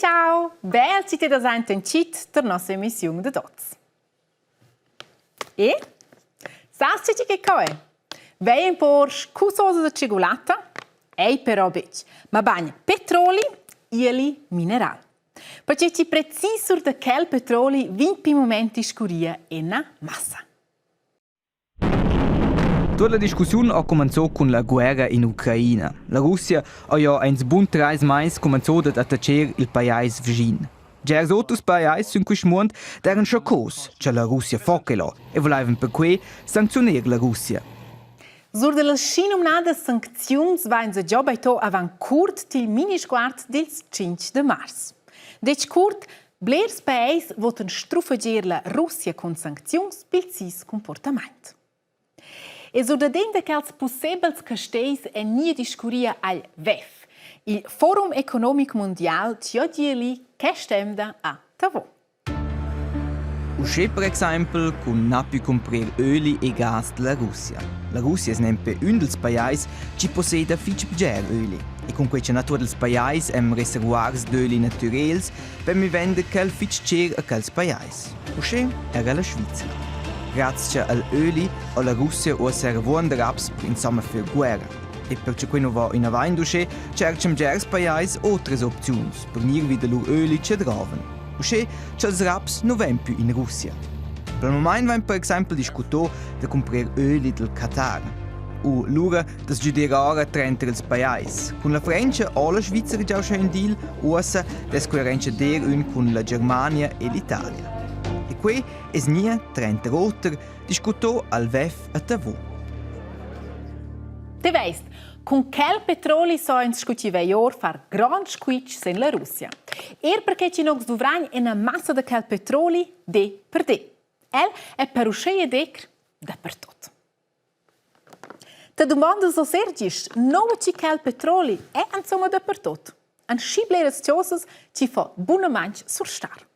ciao! Bel ci te da senten cit der nostra emissione de Dots. E? Sassi che coi? Vei un po' scusosa di cicolata? Ei però bec. Ma bagna petroli, ieli mineral. Perché ci preciso da quel petroli 20 momenti scuria e na massa. Tutta la discussione ha cominciato con la guerra in Ucraina. La Russia ha ja ein buon 3 mais cominciato ad attaccare il paese vicino. Già altri paesi sono quismunt erano scioccosi, che la Russia focchelò e volevano per cui sanzionare la Russia. Sur de las schinomnade sancziuns vain se già baito avan curt til minisguard dils 5 de mars. Dec curt, blers paesi voten struffager la Russia con sancziuns pil sis comportament. E sur de dende che possibels casteis e nie discuria al WEF, il Forum Economic Mondial tia dieli che stemda a tavo. Usce per esempio con napi comprare oli e gas della Russia. La Russia è sempre un dei paesi che possiede fitch bger oli e con quei natura dels paesi em reservoirs d'oli naturels per mi vende quel fitch cer a quels paesi. Usce era la Svizzera. Grazie all'oli la Russia ha servuto raps insomma per guerra. E perché qui non va in avanti usce cercam gers paesi altre opzioni per mir wieder lur oli che droven. Usce che els raps non ven più in Russia. Per il momento ven per esempio discuto di comprare oli del Qatar. O lura das giudirare tra els paesi. Con la Francia o la Svizzera già c'è un deal, ossa des coerenza der un con la Germania e l'Italia. E qui es nie trenta roter discuto al WEF a tavo. Te veist, con quel petroli so in scutiveior far grand squitch in la Russia. Perché ci nox dovran in a massa de quel petroli de per de. El è per uscire decr da per tot. Te domanda so sergis, no ci quel petroli è insomma da per tot. An schibleres ciosas ci fa buona manch sur star.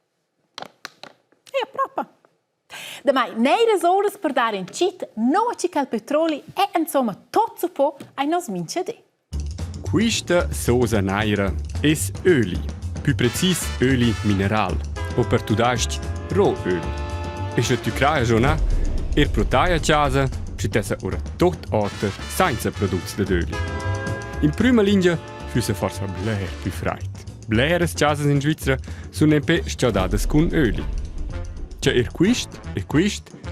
Ja, proprio. Da mai neire ores per dare in cit, no ci quel petroli è insomma tot so po ai nos mince de. Questa sosa naira es öli, più precis öli mineral, o per tu dast rohöl. E se tu crai giornà, protaia casa, ci tessa ora tot alter senza produzi d'öli. In prima linea füsse forse bler più freit. Bleres casas in Svizzera sono nempe sciadadas con öli. Cioè quist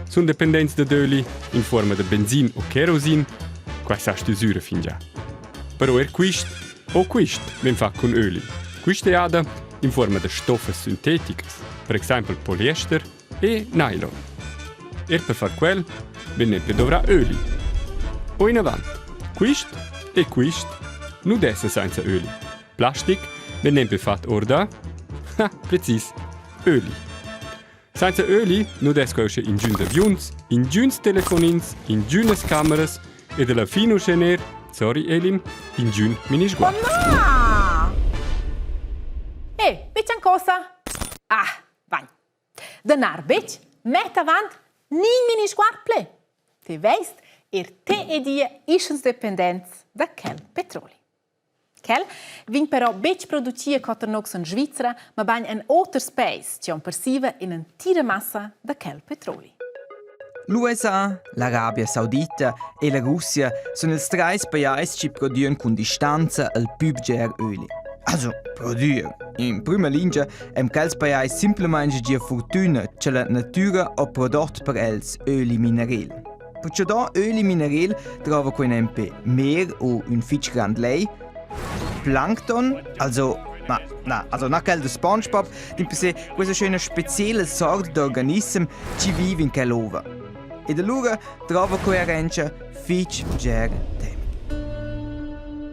sono dipendenti da öli in forma di benzina o kerosin, qua sa stusura fin già. Però quist ben fa con öli. Quist è ada in forma di stoffe sintetiche, per esempio poliester e nylon. Per far quel, ben nempe dovrà öli. O in avanti, quist non dessa senza öli. Plastic ben nempe fat orda, precis, öli. Senza öli non desco usce in giuns avions, in giuns telefonins, in giunes cameras e della fino scener, sorry Elim, in giun minisguard. Mamma! Bec cosa? Vai. Danar bec, met avant, ni minisguard ple. Te veist, te e die ischens dependents da quel petroli. Quel vin però bec producia cotonox in Svizzera, ma bagn en otter space, che persiva in un tira massa da quel petroli. L'USA, l'Arabia Saudita e la Russia sono i 3 paesi che producono con distanza il più bger oli. Also, producono. In prima linea, quels paesi semplicemente di fortuna che la natura ha prodotto per els oli minerali. Perché da oli minerali trova con esempio mer o un fitch grand lei, Plankton, also nach quel de SpongeBob, di per sé questa schöne spezielle sorta di organismo che vive in quell'ova. E allora trova coerenza fitch bger tempo.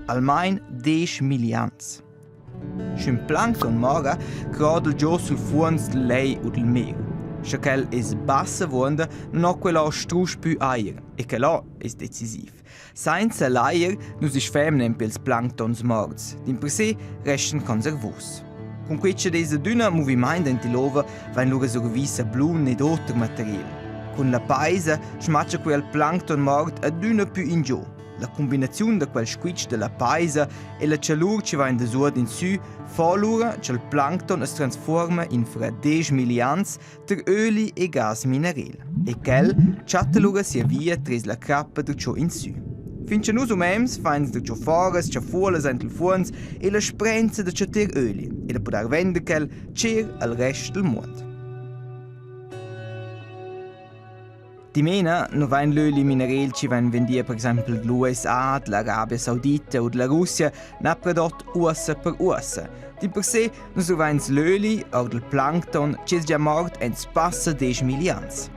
Almeno 10 miliardi. Schön Plankton mora crodel giù sul fuons del lei o del mer. Se quel è bassa vonda, non ha quella strusch più aer, e che là è decisiv. Senza l'aer non si sfemmen pels planktons morts, di per sé restano conservos. Con questo dese dünna movimento in lova va in loro servizio blun ed altro materiale. Con la paisa smaccia quel plankton mort a dünna più in giù. la combinazione di quel squitch della paisa e la calura che va in sud in su fa l'ora che il plankton si trasforma in fra 10 milians tra oli e gas minerali e quel chatta l'ora si avvia tras la cappa da ciò in su. Finché noi umems fanno da ciò foras, ciò fuolas ent il fuons e la sprenza da chatter oli e da poter vendere quel cer al resto del mondo. Di mena non vanno l'oli minerali che vanno vendere per esempio dall'USA, dall'Arabia Saudita o dalla Russia, ma prodotto uossa per uossa. Di per sé non si vanno l'oli o del plankton che è già morto in spassa 10 milians.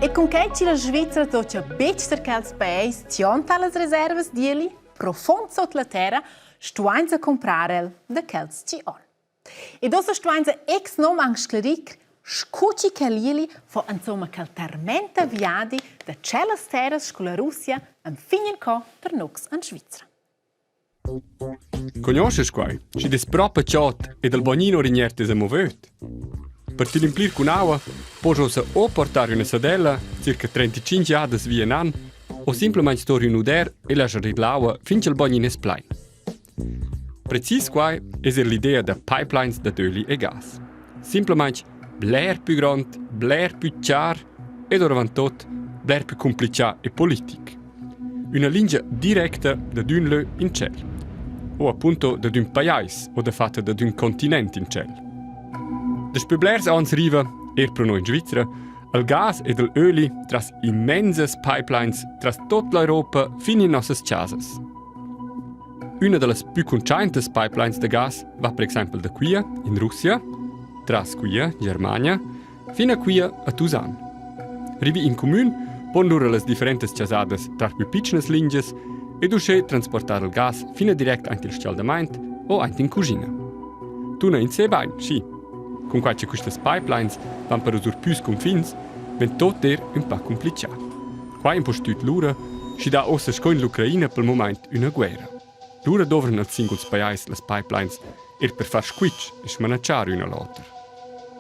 E con che la Svizzera tocca beccer che els paesi tionta le riserve di eli, profondo sotto la terra, stuains a comprare da quels ci on. E dosso stuains ex nom angstcleric, scucci che lieli fo insomma che termenta viadi da celles terras con la Russia en finen co per nox en Svizzera. Conosces quai? Si des propa ciot e del bonino rignerte se movet. Per ti limplir con aua, posso o portare una sadella circa 35 jades via un an, o semplicemente stori un uder e lasciare l'aua finché il bonino è plain. Precis quai è l'idea da pipelines da oli e gas. Semplicemente bler più grande, bler più chiar e doravant bler più complicato e politico. Una linea diretta da un lö in ciel, o appunto da un paese o da fatta da un continente in ciel. Da spiblers ans riva, per noi in Svizzera, il gas e l'oli tras immenses pipelines tras tutta l'Europa fin in nostre casas. Una delle più conciantes pipelines de gas va per esempio da qui, in Russia, tras qui, Germania, fino a qui a Tusan. Rivi in comune, pondure le differenti casadas tra più piccole linee e dusce trasportare il gas fino direct anche il scaldamento o anche in cucina. Tuna in sé bain, sì. Con queste pipelines vanno per usare più confins, ben tot un po' complicato. Qua in postut l'ura, si dà ossa con l'Ucraina per il momento una guerra. L'ura dovranno al singoli paesi le pipelines per far squitch e smanacciare una l'altra.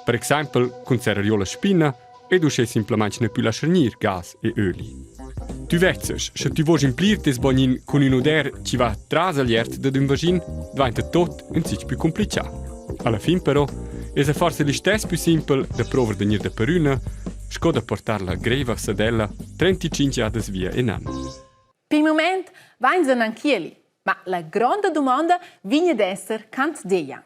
Per esempio, con serrariola spina e dusce semplicemente ne più lasciare nier gas e oli. Tu vezzes, se tu vuoi implir tes bonin con un odore che va tras all'ert da un vagin, diventa tot un sich più complicato. Alla fin però, è forse l'istess più semplice da provare di venire da Peruna, sco da portare la greva sadella 35 jades via in anno. Per il momento vanno anch'eli, ma la grande domanda viene ad essere cant deiang.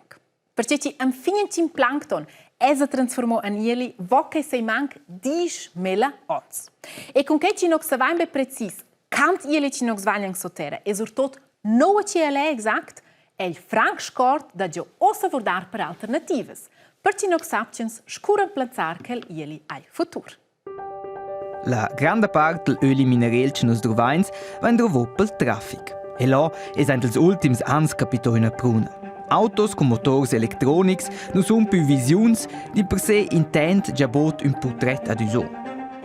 Perché ci infiniti plankton si trasformò in ieli che si manca 10.000 ons. E con che ci non sappiamo precis cant ieli ci non vanno sotterra e soprattutto non ci è esatto, è il franc scort da già ossa vordar per alternative. Perché non sappiamo scuro plazzare che ieli al futuro. La grande parte dell'oli minerali che noi troviamo va trovato per il traffico. E là è anche gli ultimi anni capito una pruna. Autos con motori elettronici non sono più visioni di per sé intent già bot un portrait ad uso.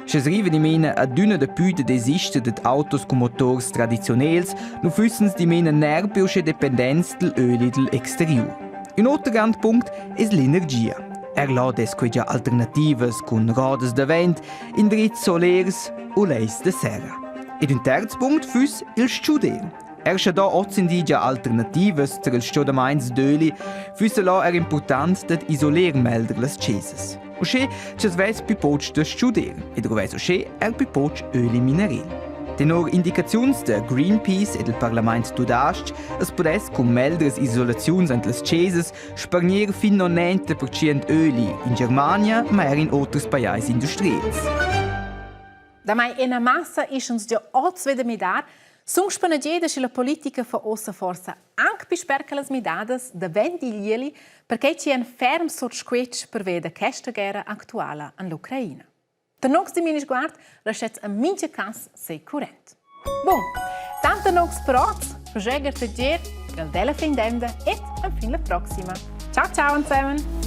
Se si arriva di meno ad una delle più desiste di autos con motori tradizionali, non fossero di meno nervose dipendenze dell'oli dell'exteriore. Un altro grande punto è l'energia. Là desco già alternative con rodas da vento, indrizzi solari o leis da serra. Ed un terzo punto fosse il studiare. C'è da ozzindi già alternative tra il studiamento d'oli, fosse là è importante isolare meglio le cese. O se ci si più poco da studiare, e dove se è più poco oli minerali. Tenor indicazioni da Greenpeace e del Parlamento d'Udast, es potesse con meldres isolazioni entre le cese sparnire fino a 90% oli in Germania, ma anche in altri paesi industriali. Da mai una massa ist uns già oz vede midar, sono spanaggiate che la politica fa ossa forza anche per sperca le medade da vendi lieli perché c'è un ferm sotto squetch per vedere questa guerra attuale in Ucraina. Der nox di minis guard lasciat a mince cas sei current. Bun, tanta nox proz, projeger te ger, gal della fin d'enda et fin la proxima. Ciao ciao zusammen!